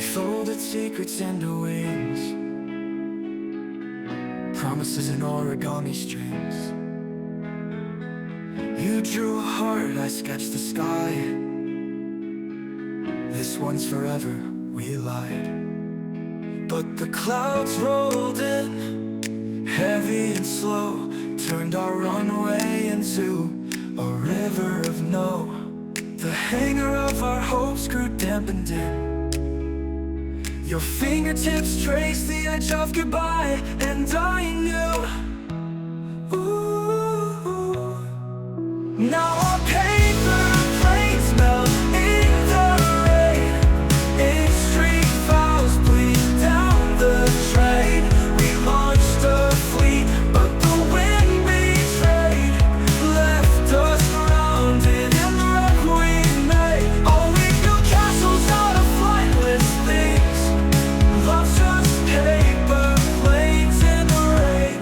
We folded secrets into wings, promises in origami strings. You drew a heart, I sketched the sky. This one's forever, we lied. But the clouds rolled in, heavy and slow, turned our runway into a river of no. The hangar of our hopes grew dampened in. Your fingertips traced the edge of goodbye, and I knew, ooh, now our paper planes melt in the rain. Ink streak vows bleed down the drain. We launched a fleet, but the wind betrayed, left us grounded in the wreck we made. Oh, we built castles out of flightless things. Love's just paper planes in the rain.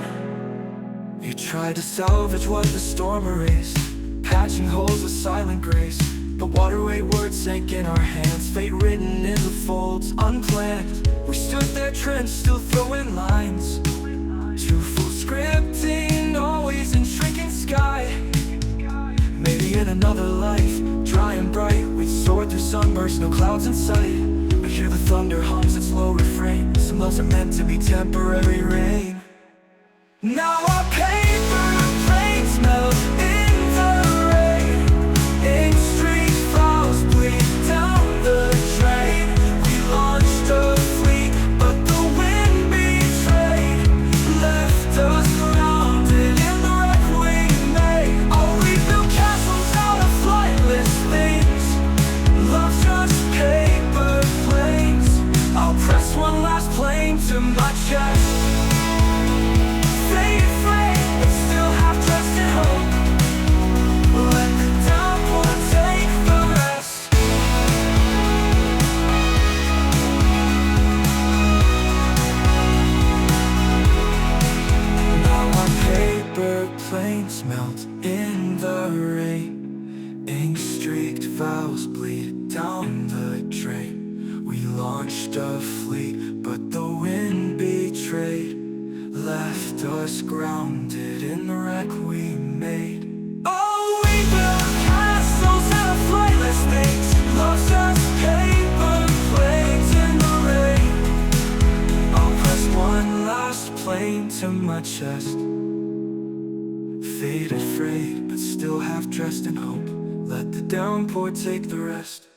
You tried to salvage what the storm erased, patching holes with silent grace. The waterweight words sank in our hands, fate written in the folds, unplanned. We stood there drenched, still throwing lines. Too full scripting, always in shrinking sky. Maybe in another life, dry and bright, we'd soar through sunbursts, no clouds in sight. We hear the thunder hums its low refrain. Some loves are meant to be temporary rain. Now our paper planes melt in the rain. Ink streak vows bleed down the drain. We launched a fleet, but the wind betrayed, left us grounded in the wreck we made. Oh, we built castles out of flightless things. Love's just paper planes. I'll press one last plane to my chest. Planes melt in the rain. Ink streaked vows bleed down the drain. We launched a fleet, but the wind betrayed, left us grounded in the wreck we made. Oh, we built castles out of flightless things. Love's just paper planes in the rain. I'll press one last plane to my chest. Faded, frayed, but still half dressed in hope. Let the downpour take the rest.